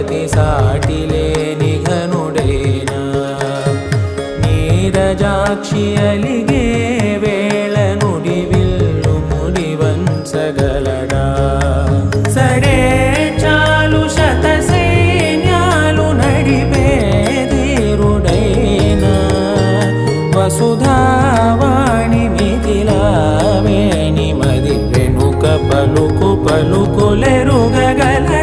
పతి సాటి లేని ఘనుడైనా నీరజాక్షి అలిగే వేళ నుడి విల్లు ముడి వంచగలడా సడే చాలు శత సైన్యాలు నడిపే ధీరుడైనా వసుధావాణి మిథిలావేణి మది వెనుక పలుకు పలుకులెరుగగల